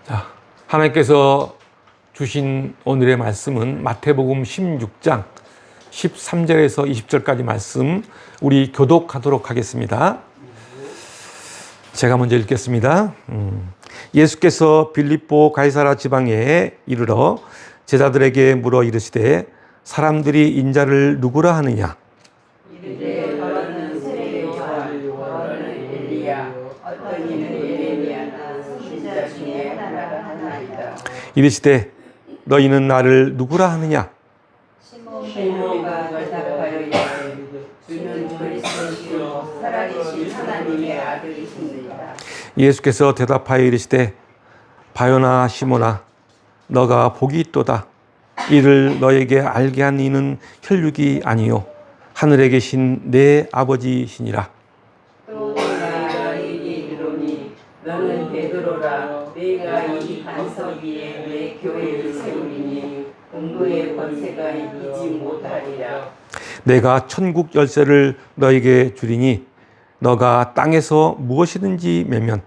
자, 하나님께서 주신 오늘의 말씀은 마태복음 16장 13절에서 20절까지 말씀 우리 교독하도록 하겠습니다. 제가 먼저 읽겠습니다. 예수께서 빌립보 가이사라 지방에 이르러 제자들에게 물어 이르시되 사람들이 인자를 누구라 하느냐? 이르되 너는 세례요한, 너는 엘리야, 어떤 이는 예레미야나 선지자 중에 하나라 하나이다. 이르시되 너희는 나를 누구라 하느냐? 시몬과 대답하여 이르되 주는 그리스도시요 살아계신 하나님의 아들이십니다. 예수께서 대답하여 이르시되 바요나 시몬아 너가 복이 있도다. 이를 너에게 알게 한 이는 혈육이 아니요 하늘에 계신 내 아버지시니라. 또 내가 너에게 이르노니 너는 베드로라. 내가 이 반석 위에 내 교회를 세우리니 음부의 권세가 이기지 못하리라. 내가 천국 열쇠를 너에게 주리니 너가 땅에서 무엇이든지 매면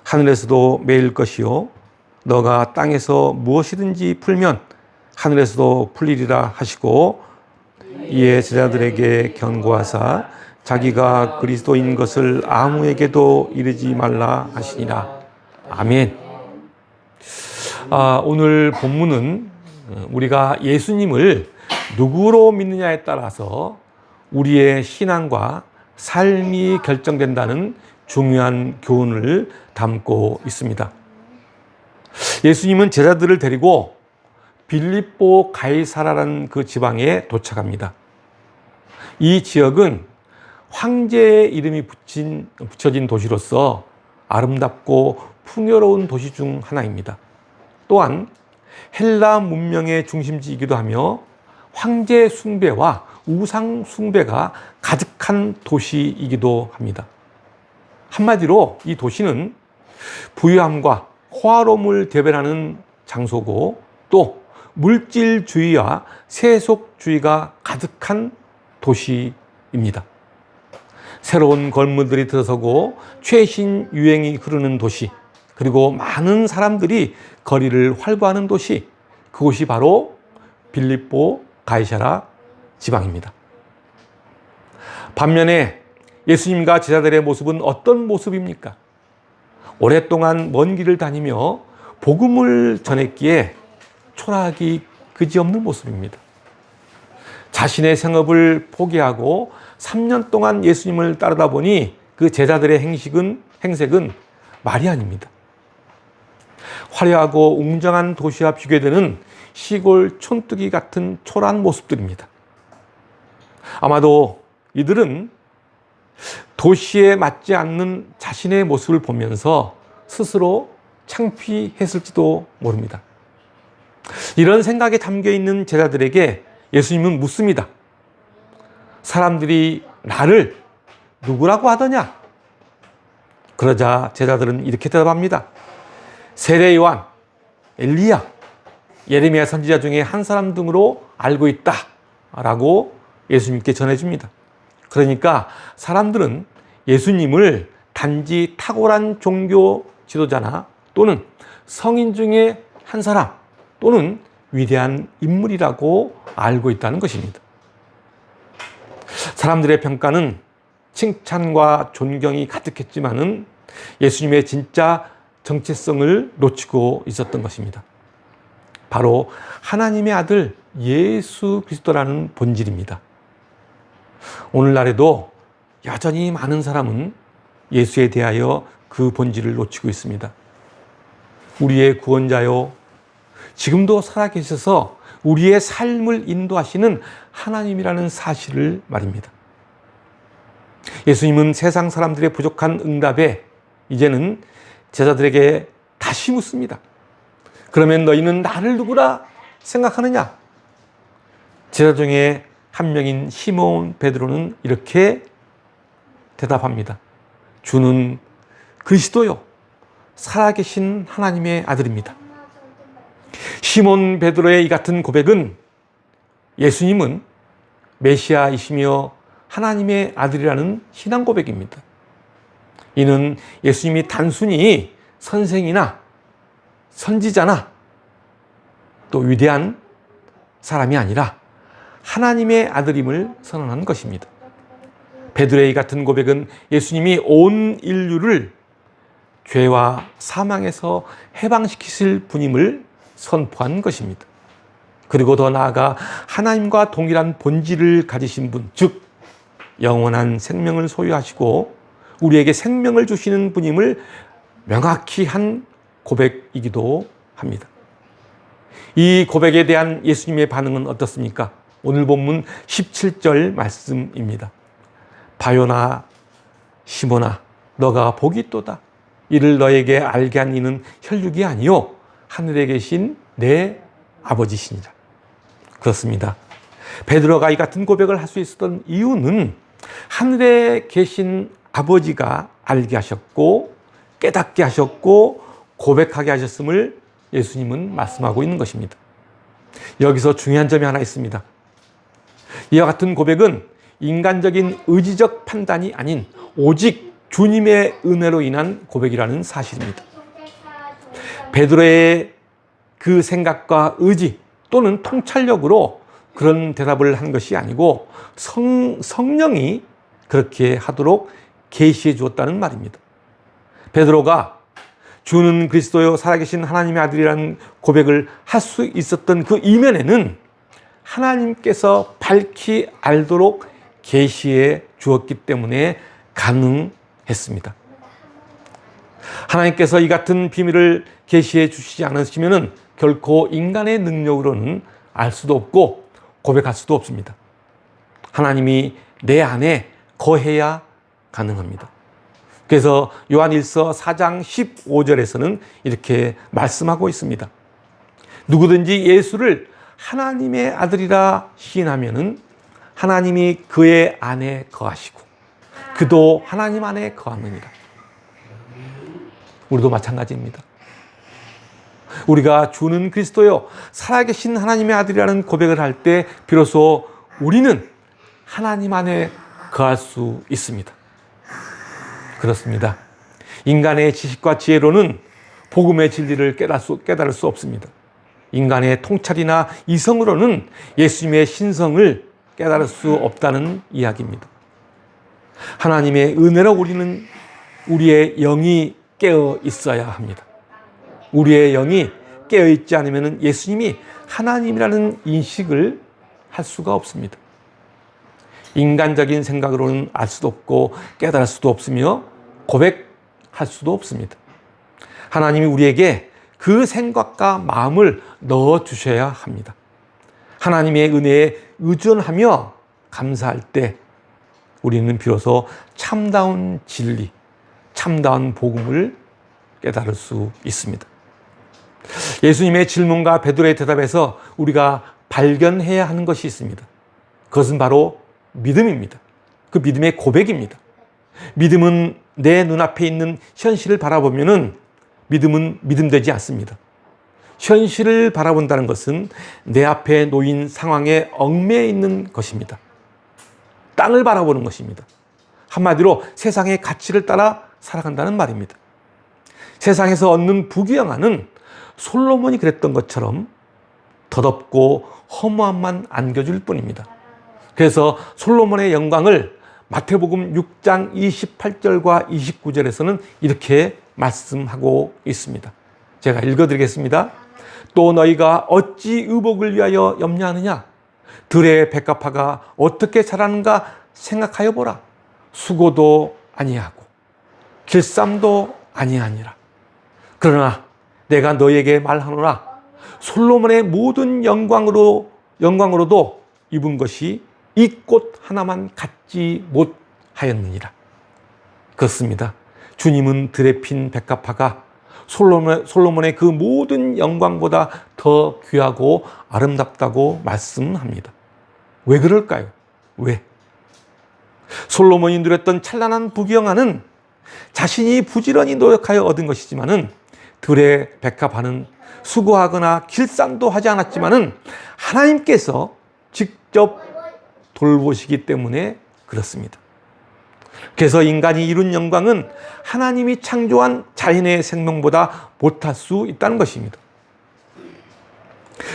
하늘에서도 매일 것이요 너가 땅에서 무엇이든지 풀면 하늘에서도 풀리리라 하시고 이에 제자들에게 경고하사 자기가 그리스도인 것을 아무에게도 이르지 말라 하시니라. 아멘. 오늘 본문은 우리가 예수님을 누구로 믿느냐에 따라서 우리의 신앙과 삶이 결정된다는 중요한 교훈을 담고 있습니다. 예수님은 제자들을 데리고 빌립보 가이사라라는 그 지방에 도착합니다. 이 지역은 황제의 이름이 붙여진 도시로서 아름답고 풍요로운 도시 중 하나입니다. 또한 헬라 문명의 중심지이기도 하며 황제 숭배와 우상 숭배가 가득한 도시이기도 합니다. 한마디로 이 도시는 부유함과 호화로움을 대변하는 장소고 또 물질주의와 세속주의가 가득한 도시입니다. 새로운 건물들이 들어서고 최신 유행이 흐르는 도시, 그리고 많은 사람들이 거리를 활보하는 도시, 그곳이 바로 빌립보 가이사라 지방입니다. 반면에 예수님과 제자들의 모습은 어떤 모습입니까? 오랫동안 먼 길을 다니며 복음을 전했기에 초라하기 그지없는 모습입니다. 자신의 생업을 포기하고 3년 동안 예수님을 따르다 보니 그 제자들의 행색은 말이 아닙니다. 화려하고 웅장한 도시와 비교되는 시골 촌뜨기 같은 초라한 모습들입니다. 아마도 이들은 도시에 맞지 않는 자신의 모습을 보면서 스스로 창피했을지도 모릅니다. 이런 생각에 담겨 있는 제자들에게 예수님은 묻습니다. 사람들이 나를 누구라고 하더냐? 그러자 제자들은 이렇게 대답합니다. 세례 요한, 엘리야, 예레미야 선지자 중에 한 사람 등으로 알고 있다 라고 예수님께 전해줍니다. 그러니까 사람들은 예수님을 단지 탁월한 종교 지도자나 또는 성인 중에 한 사람 또는 위대한 인물이라고 알고 있다는 것입니다. 사람들의 평가는 칭찬과 존경이 가득했지만은 예수님의 진짜 정체성을 놓치고 있었던 것입니다. 바로 하나님의 아들 예수 그리스도라는 본질입니다. 오늘날에도 여전히 많은 사람은 예수에 대하여 그 본질을 놓치고 있습니다. 우리의 구원자요, 지금도 살아계셔서 우리의 삶을 인도하시는 하나님이라는 사실을 말입니다. 예수님은 세상 사람들의 부족한 응답에 이제는 제자들에게 다시 묻습니다. 그러면 너희는 나를 누구라 생각하느냐? 제자 중에 한 명인 시몬 베드로는 이렇게 대답합니다. 주는 그리스도요, 살아계신 하나님의 아들입니다. 시몬 베드로의 이 같은 고백은 예수님은 메시아이시며 하나님의 아들이라는 신앙 고백입니다. 이는 예수님이 단순히 선생이나 선지자나 또 위대한 사람이 아니라 하나님의 아들임을 선언한 것입니다. 베드로의 같은 고백은 예수님이 온 인류를 죄와 사망에서 해방시키실 분임을 선포한 것입니다. 그리고 더 나아가 하나님과 동일한 본질을 가지신 분, 즉 영원한 생명을 소유하시고 우리에게 생명을 주시는 분임을 명확히 한 고백이기도 합니다. 이 고백에 대한 예수님의 반응은 어떻습니까? 오늘 본문 17절 말씀입니다. 바요나 시몬아 너가 복이 있도다. 이를 너에게 알게 한 이는 혈육이 아니요 하늘에 계신 내 아버지시니라. 그렇습니다. 베드로가 이 같은 고백을 할 수 있었던 이유는 하늘에 계신 아버지가 알게 하셨고 깨닫게 하셨고 고백하게 하셨음을 예수님은 말씀하고 있는 것입니다. 여기서 중요한 점이 하나 있습니다. 이와 같은 고백은 인간적인 의지적 판단이 아닌 오직 주님의 은혜로 인한 고백이라는 사실입니다. 베드로의 그 생각과 의지 또는 통찰력으로 그런 대답을 한 것이 아니고 성령이 그렇게 하도록 계시해 주었다는 말입니다. 베드로가 주는 그리스도요 살아계신 하나님의 아들이라는 고백을 할 수 있었던 그 이면에는 하나님께서 밝히 알도록 계시해 주었기 때문에 가능했습니다. 하나님께서 이 같은 비밀을 계시해 주시지 않으시면 결코 인간의 능력으로는 알 수도 없고 고백할 수도 없습니다. 하나님이 내 안에 거해야 가능합니다. 그래서 요한일서 4장 15절에서는 이렇게 말씀하고 있습니다. 누구든지 예수를 하나님의 아들이라 시인하면은 하나님이 그의 안에 거하시고 그도 하나님 안에 거하느니라. 우리도 마찬가지입니다. 우리가 주는 그리스도요 살아계신 하나님의 아들이라는 고백을 할 때 비로소 우리는 하나님 안에 거할 수 있습니다. 그렇습니다. 인간의 지식과 지혜로는 복음의 진리를 깨달을 수 없습니다. 인간의 통찰이나 이성으로는 예수님의 신성을 깨달을 수 없다는 이야기입니다. 하나님의 은혜로 우리는 우리의 영이 깨어 있어야 합니다. 우리의 영이 깨어 있지 않으면 예수님이 하나님이라는 인식을 할 수가 없습니다. 인간적인 생각으로는 알 수도 없고 깨달을 수도 없으며 고백할 수도 없습니다. 하나님이 우리에게 그 생각과 마음을 넣어 주셔야 합니다. 하나님의 은혜에 의존하며 감사할 때 우리는 비로소 참다운 진리, 참다운 복음을 깨달을 수 있습니다. 예수님의 질문과 베드로의 대답에서 우리가 발견해야 하는 것이 있습니다. 그것은 바로 믿음입니다. 그 믿음의 고백입니다. 믿음은 내 눈앞에 있는 현실을 바라보면은 믿음은 믿음되지 않습니다. 현실을 바라본다는 것은 내 앞에 놓인 상황에 얽매여 있는 것입니다. 땅을 바라보는 것입니다. 한마디로 세상의 가치를 따라 살아간다는 말입니다. 세상에서 얻는 부귀영화는 솔로몬이 그랬던 것처럼 덧없고 허무함만 안겨줄 뿐입니다. 그래서 솔로몬의 영광을 마태복음 6장 28절과 29절에서는 이렇게 말씀하고 있습니다. 제가 읽어드리겠습니다. 또 너희가 어찌 의복을 위하여 염려하느냐? 들의 백합화가 어떻게 자라는가 생각하여 보라. 수고도 아니하고 길쌈도 아니하니라. 그러나 내가 너희에게 말하노라. 솔로몬의 모든 영광으로도 입은 것이 이 꽃 하나만 갖지 못하였느니라. 그렇습니다. 주님은 들에 핀 백합화가 솔로몬의 그 모든 영광보다 더 귀하고 아름답다고 말씀합니다. 왜 그럴까요? 왜? 솔로몬이 누렸던 찬란한 부귀영화는 자신이 부지런히 노력하여 얻은 것이지만은 들의 백합화는 수고하거나 길쌈도 하지 않았지만은 하나님께서 직접 돌보시기 때문에 그렇습니다. 그래서 인간이 이룬 영광은 하나님이 창조한 자연의 생명보다 못할 수 있다는 것입니다.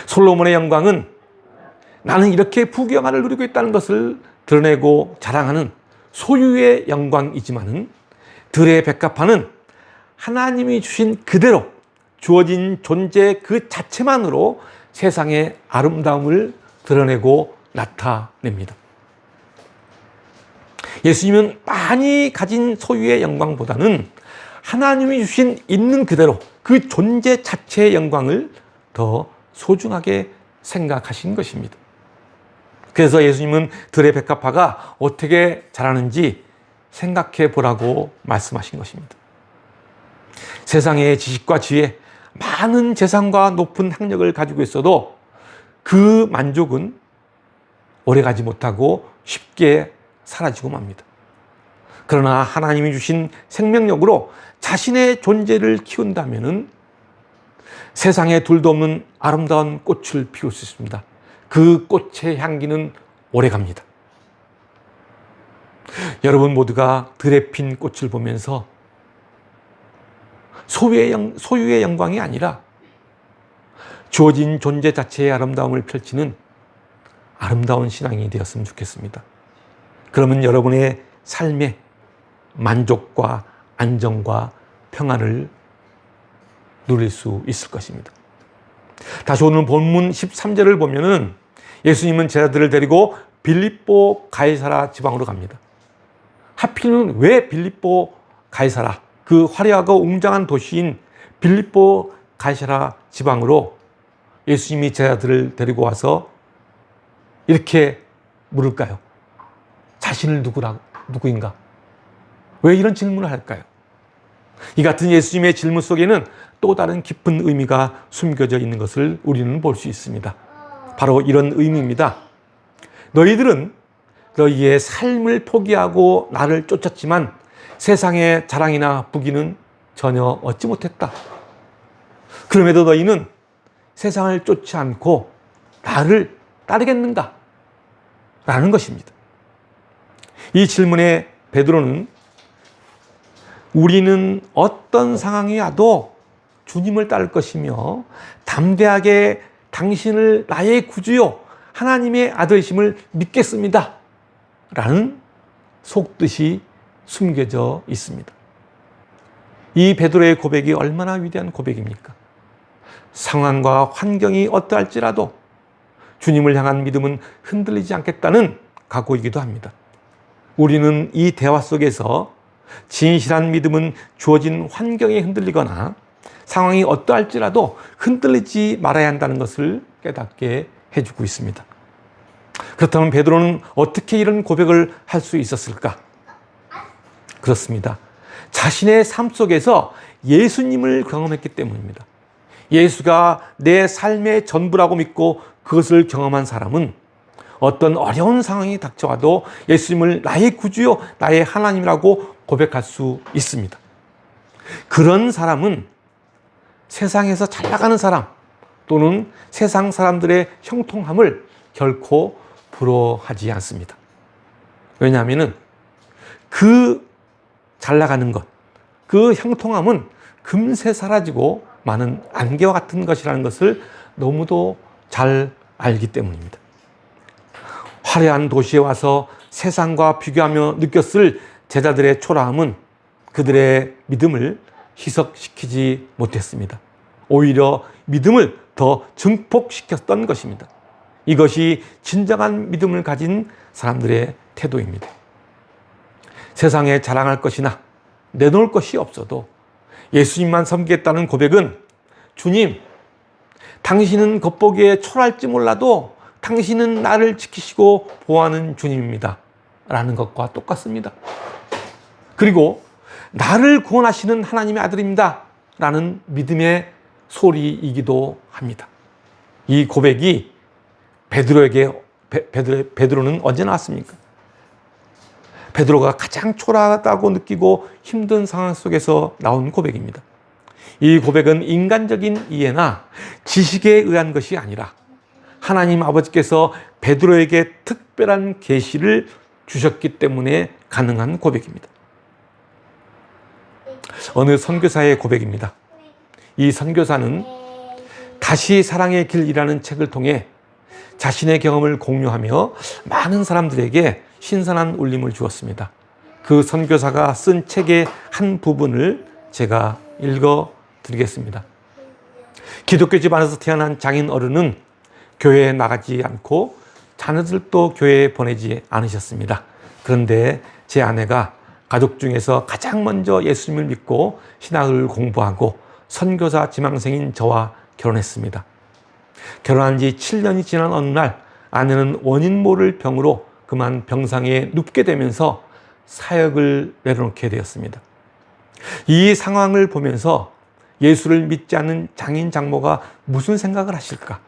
솔로몬의 영광은 나는 이렇게 부귀영화를 누리고 있다는 것을 드러내고 자랑하는 소유의 영광이지만은, 들의 백합화는 하나님이 주신 그대로 주어진 존재 그 자체만으로 세상의 아름다움을 드러내고 나타냅니다. 예수님은 많이 가진 소유의 영광보다는 하나님이 주신 있는 그대로 그 존재 자체의 영광을 더 소중하게 생각하신 것입니다. 그래서 예수님은 들의 백합화가 어떻게 자라는지 생각해 보라고 말씀하신 것입니다. 세상의 지식과 지혜, 많은 재산과 높은 학력을 가지고 있어도 그 만족은 오래가지 못하고 쉽게 사라지고 맙니다. 그러나 하나님이 주신 생명력으로 자신의 존재를 키운다면 세상에 둘도 없는 아름다운 꽃을 피울 수 있습니다. 그 꽃의 향기는 오래갑니다. 여러분 모두가 들에 핀 꽃을 보면서 소유의 영광이 아니라 주어진 존재 자체의 아름다움을 펼치는 아름다운 신앙이 되었으면 좋겠습니다. 그러면 여러분의 삶에 만족과 안정과 평안을 누릴 수 있을 것입니다. 다시 오늘 본문 13절을 보면은 예수님은 제자들을 데리고 빌립보 가이사라 지방으로 갑니다. 하필은 왜 빌립보 가이사라, 그 화려하고 웅장한 도시인 빌립보 가이사라 지방으로 예수님이 제자들을 데리고 와서 이렇게 물을까요? 자신을 누구인가? 왜 이런 질문을 할까요? 이 같은 예수님의 질문 속에는 또 다른 깊은 의미가 숨겨져 있는 것을 우리는 볼 수 있습니다. 바로 이런 의미입니다. 너희들은 너희의 삶을 포기하고 나를 쫓았지만 세상의 자랑이나 부귀는 전혀 얻지 못했다. 그럼에도 너희는 세상을 쫓지 않고 나를 따르겠는가? 라는 것입니다. 이 질문에 베드로는 우리는 어떤 상황이 와도 주님을 따를 것이며 담대하게 당신을 나의 구주요 하나님의 아들이심을 믿겠습니다. 라는 속뜻이 숨겨져 있습니다. 이 베드로의 고백이 얼마나 위대한 고백입니까? 상황과 환경이 어떠할지라도 주님을 향한 믿음은 흔들리지 않겠다는 각오이기도 합니다. 우리는 이 대화 속에서 진실한 믿음은 주어진 환경에 흔들리거나 상황이 어떠할지라도 흔들리지 말아야 한다는 것을 깨닫게 해주고 있습니다. 그렇다면 베드로는 어떻게 이런 고백을 할 수 있었을까? 그렇습니다. 자신의 삶 속에서 예수님을 경험했기 때문입니다. 예수가 내 삶의 전부라고 믿고 그것을 경험한 사람은 어떤 어려운 상황이 닥쳐와도 예수님을 나의 구주요, 나의 하나님이라고 고백할 수 있습니다. 그런 사람은 세상에서 잘 나가는 사람 또는 세상 사람들의 형통함을 결코 부러워하지 않습니다. 왜냐하면 그 잘 나가는 것, 그 형통함은 금세 사라지고 많은 안개와 같은 것이라는 것을 너무도 잘 알기 때문입니다. 화려한 도시에 와서 세상과 비교하며 느꼈을 제자들의 초라함은 그들의 믿음을 희석시키지 못했습니다. 오히려 믿음을 더 증폭시켰던 것입니다. 이것이 진정한 믿음을 가진 사람들의 태도입니다. 세상에 자랑할 것이나 내놓을 것이 없어도 예수님만 섬기겠다는 고백은 주님, 당신은 겉보기에 초라할지 몰라도 당신은 나를 지키시고 보호하는 주님입니다. 라는 것과 똑같습니다. 그리고 나를 구원하시는 하나님의 아들입니다. 라는 믿음의 소리이기도 합니다. 이 고백이 베드로는 언제 나왔습니까? 베드로가 가장 초라하다고 느끼고 힘든 상황 속에서 나온 고백입니다. 이 고백은 인간적인 이해나 지식에 의한 것이 아니라 하나님 아버지께서 베드로에게 특별한 계시를 주셨기 때문에 가능한 고백입니다. 어느 선교사의 고백입니다. 이 선교사는 다시 사랑의 길이라는 책을 통해 자신의 경험을 공유하며 많은 사람들에게 신선한 울림을 주었습니다. 그 선교사가 쓴 책의 한 부분을 제가 읽어 드리겠습니다. 기독교 집안에서 태어난 장인 어른은 교회에 나가지 않고 자녀들도 교회에 보내지 않으셨습니다. 그런데 제 아내가 가족 중에서 가장 먼저 예수님을 믿고 신학을 공부하고 선교사 지망생인 저와 결혼했습니다. 결혼한 지 7년이 지난 어느 날 아내는 원인 모를 병으로 그만 병상에 눕게 되면서 사역을 내려놓게 되었습니다. 이 상황을 보면서 예수를 믿지 않는 장인 장모가 무슨 생각을 하실까?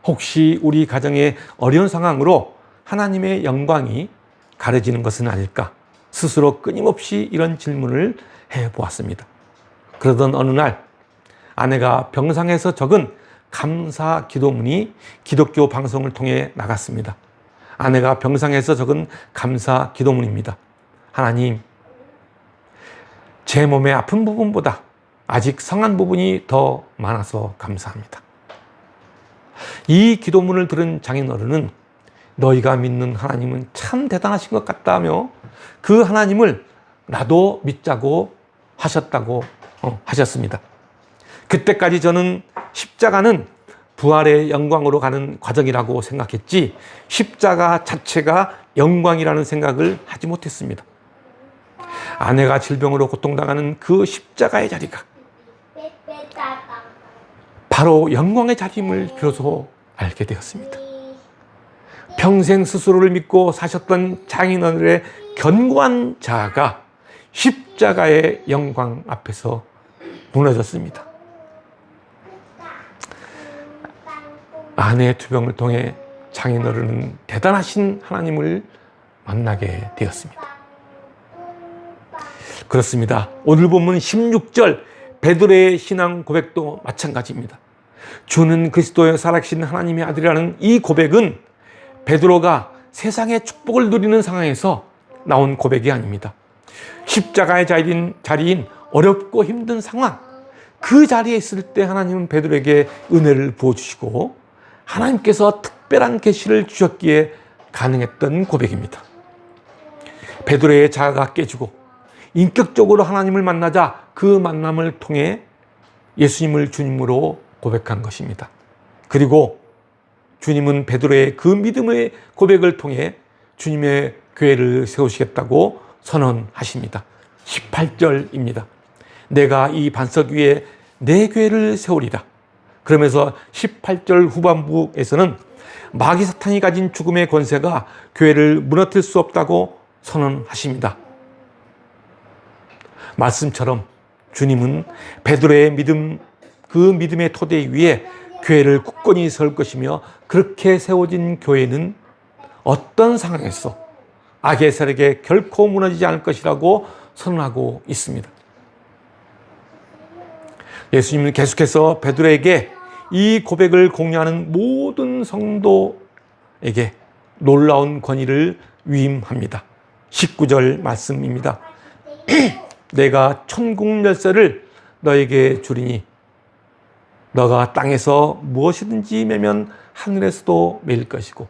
혹시 우리 가정의 어려운 상황으로 하나님의 영광이 가려지는 것은 아닐까? 스스로 끊임없이 이런 질문을 해보았습니다. 그러던 어느 날 아내가 병상에서 적은 감사 기도문이 기독교 방송을 통해 나갔습니다. 아내가 병상에서 적은 감사 기도문입니다. 하나님, 제 몸의 아픈 부분보다 아직 성한 부분이 더 많아서 감사합니다. 이 기도문을 들은 장인어른은 너희가 믿는 하나님은 참 대단하신 것 같다며 그 하나님을 나도 믿자고 하셨다고 하셨습니다. 그때까지 저는 십자가는 부활의 영광으로 가는 과정이라고 생각했지 십자가 자체가 영광이라는 생각을 하지 못했습니다. 아내가 질병으로 고통당하는 그 십자가의 자리가 바로 영광의 자리임을 비로소 알게 되었습니다. 평생 스스로를 믿고 사셨던 장인어른의 견고한 자아가 십자가의 영광 앞에서 무너졌습니다. 아내의 투병을 통해 장인어른은 대단하신 하나님을 만나게 되었습니다. 그렇습니다. 오늘 본문 16절 베드로의 신앙 고백도 마찬가지입니다. 주는 그리스도의 살아계신 하나님의 아들이라는 이 고백은 베드로가 세상의 축복을 누리는 상황에서 나온 고백이 아닙니다. 십자가의 자리인 어렵고 힘든 상황, 그 자리에 있을 때 하나님은 베드로에게 은혜를 부어주시고 하나님께서 특별한 계시를 주셨기에 가능했던 고백입니다. 베드로의 자아가 깨지고 인격적으로 하나님을 만나자 그 만남을 통해 예수님을 주님으로 고백한 것입니다. 그리고 주님은 베드로의 그 믿음의 고백을 통해 주님의 교회를 세우시겠다고 선언하십니다. 18절입니다. 내가 이 반석 위에 내 교회를 세우리라. 그러면서 18절 후반부에서는 마귀 사탄이 가진 죽음의 권세가 교회를 무너뜨릴 수 없다고 선언하십니다. 말씀처럼 주님은 베드로의 믿음, 그 믿음의 토대 위에 교회를 굳건히 세울 것이며 그렇게 세워진 교회는 어떤 상황에서 악의 세력에 결코 무너지지 않을 것이라고 선언하고 있습니다. 예수님은 계속해서 베드로에게 이 고백을 공유하는 모든 성도에게 놀라운 권위를 위임합니다. 19절 말씀입니다. 내가 천국 열쇠를 너에게 주리니 너가 땅에서 무엇이든지 매면 하늘에서도 매일 것이고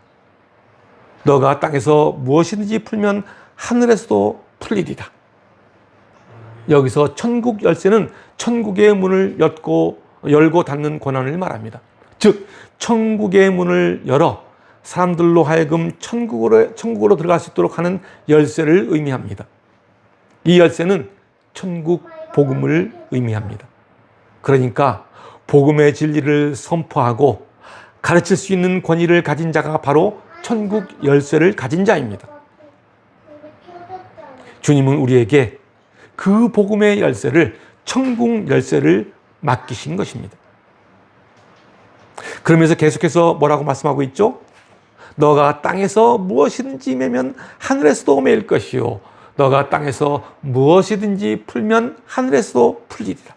너가 땅에서 무엇이든지 풀면 하늘에서도 풀리리라. 여기서 천국 열쇠는 천국의 문을 열고 닫는 권한을 말합니다. 즉 천국의 문을 열어 사람들로 하여금 천국으로 들어갈 수 있도록 하는 열쇠를 의미합니다. 이 열쇠는 천국 복음을 의미합니다. 그러니까 복음의 진리를 선포하고 가르칠 수 있는 권위를 가진 자가 바로 천국 열쇠를 가진 자입니다. 주님은 우리에게 그 복음의 열쇠를, 천국 열쇠를 맡기신 것입니다. 그러면서 계속해서 뭐라고 말씀하고 있죠? 너가 땅에서 무엇이든지 매면 하늘에서도 매일 것이요 너가 땅에서 무엇이든지 풀면 하늘에서도 풀리리라.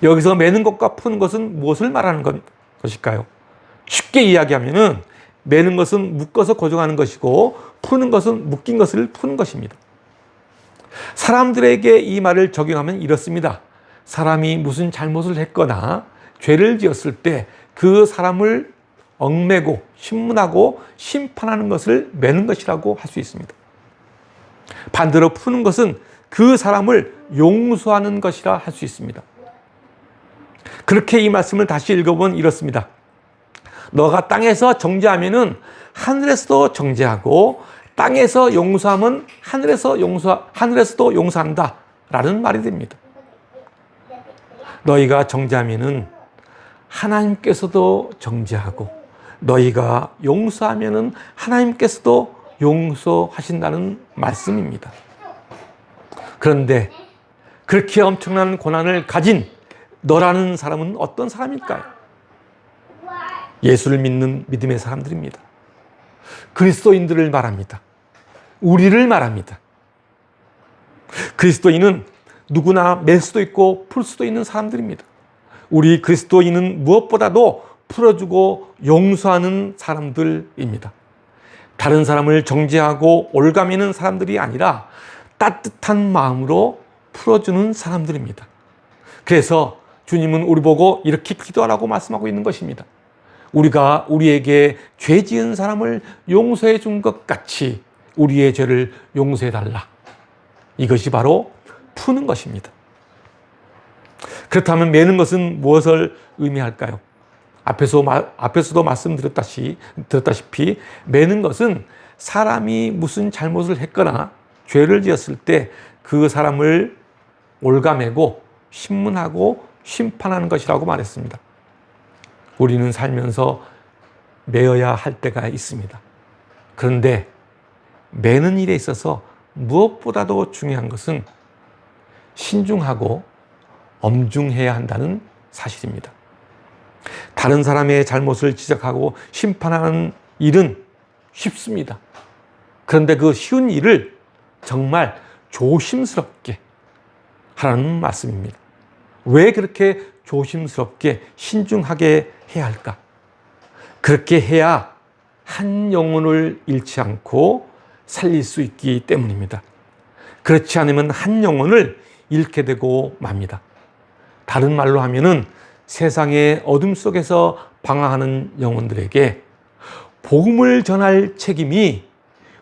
여기서 매는 것과 푸는 것은 무엇을 말하는 것일까요? 쉽게 이야기하면은 매는 것은 묶어서 고정하는 것이고 푸는 것은 묶인 것을 푸는 것입니다. 사람들에게 이 말을 적용하면 이렇습니다. 사람이 무슨 잘못을 했거나 죄를 지었을 때 그 사람을 얽매고 신문하고 심판하는 것을 매는 것이라고 할 수 있습니다. 반대로 푸는 것은 그 사람을 용서하는 것이라 할 수 있습니다. 그렇게 이 말씀을 다시 읽어보면 이렇습니다. 너가 땅에서 정죄하면은 하늘에서도 정죄하고 땅에서 용서하면 하늘에서도 용서한다 라는 말이 됩니다. 너희가 정죄하면은 하나님께서도 정죄하고 너희가 용서하면은 하나님께서도 용서하신다는 말씀입니다. 그런데 그렇게 엄청난 고난을 가진 너라는 사람은 어떤 사람일까요? 예수를 믿는 믿음의 사람들입니다. 그리스도인들을 말합니다. 우리를 말합니다. 그리스도인은 누구나 맬 수도 있고 풀 수도 있는 사람들입니다. 우리 그리스도인은 무엇보다도 풀어주고 용서하는 사람들입니다. 다른 사람을 정죄하고 올가매는 사람들이 아니라 따뜻한 마음으로 풀어주는 사람들입니다. 그래서 주님은 우리 보고 이렇게 기도하라고 말씀하고 있는 것입니다. 우리가 우리에게 죄 지은 사람을 용서해 준 것 같이 우리의 죄를 용서해 달라. 이것이 바로 푸는 것입니다. 그렇다면 매는 것은 무엇을 의미할까요? 앞에서도 말씀드렸다시피 매는 것은 사람이 무슨 잘못을 했거나 죄를 지었을 때 그 사람을 올가매고 신문하고 심판하는 것이라고 말했습니다. 우리는 살면서 매어야 할 때가 있습니다. 그런데 매는 일에 있어서 무엇보다도 중요한 것은 신중하고 엄중해야 한다는 사실입니다. 다른 사람의 잘못을 지적하고 심판하는 일은 쉽습니다. 그런데 그 쉬운 일을 정말 조심스럽게 하라는 말씀입니다. 왜 그렇게 조심스럽게 신중하게 해야 할까? 그렇게 해야 한 영혼을 잃지 않고 살릴 수 있기 때문입니다. 그렇지 않으면 한 영혼을 잃게 되고 맙니다. 다른 말로 하면은 세상의 어둠 속에서 방황하는 영혼들에게 복음을 전할 책임이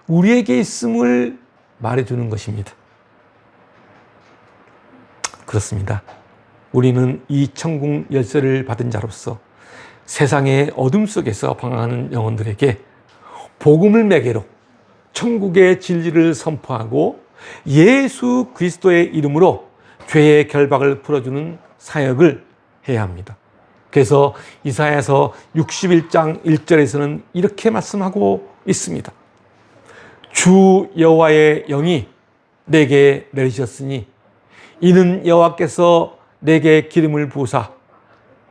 우리에게 있음을 말해주는 것입니다. 그렇습니다. 우리는 이 천국 열쇠를 받은 자로서 세상의 어둠 속에서 방황하는 영혼들에게 복음을 매개로 천국의 진리를 선포하고 예수 그리스도의 이름으로 죄의 결박을 풀어주는 사역을 해야 합니다. 그래서 이사야서 61장 1절에서는 이렇게 말씀하고 있습니다. 주 여호와의 영이 내게 내리셨으니 이는 여호와께서 내게 기름을 부으사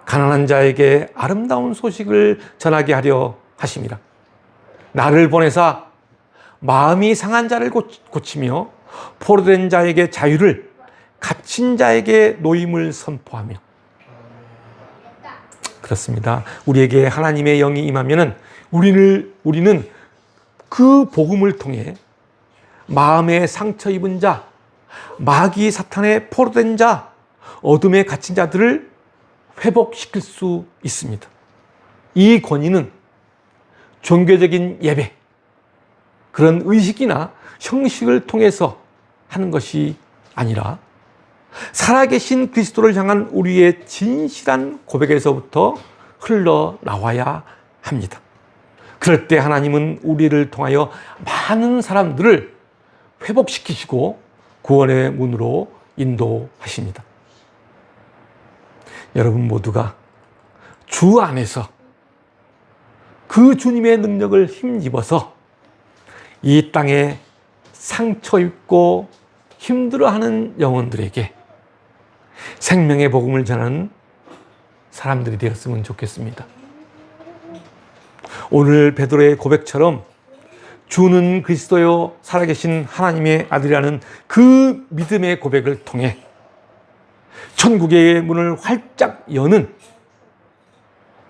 가난한 자에게 아름다운 소식을 전하게 하려 하심이라. 나를 보내사 마음이 상한 자를 고치며 포로된 자에게 자유를, 갇힌 자에게 노임을 선포하며. 그렇습니다. 우리에게 하나님의 영이 임하면은 우리는 그 복음을 통해 마음에 상처 입은 자, 마귀 사탄에 포로된 자, 어둠에 갇힌 자들을 회복시킬 수 있습니다. 이 권위는 종교적인 예배, 그런 의식이나 형식을 통해서 하는 것이 아니라 살아계신 그리스도를 향한 우리의 진실한 고백에서부터 흘러나와야 합니다. 그럴 때 하나님은 우리를 통하여 많은 사람들을 회복시키시고 구원의 문으로 인도하십니다. 여러분 모두가 주 안에서 그 주님의 능력을 힘입어서 이 땅에 상처 입고 힘들어하는 영혼들에게 생명의 복음을 전하는 사람들이 되었으면 좋겠습니다. 오늘 베드로의 고백처럼 주는 그리스도요 살아계신 하나님의 아들이라는 그 믿음의 고백을 통해 천국의 문을 활짝 여는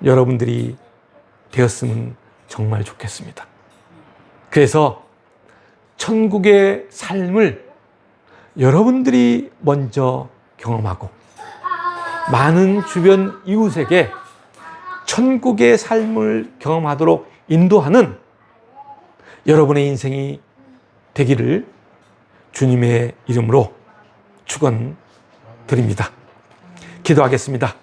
여러분들이 되었으면 정말 좋겠습니다. 그래서 천국의 삶을 여러분들이 먼저 경험하고 많은 주변 이웃에게 천국의 삶을 경험하도록 인도하는 여러분의 인생이 되기를 주님의 이름으로 축원드립니다. 기도하겠습니다.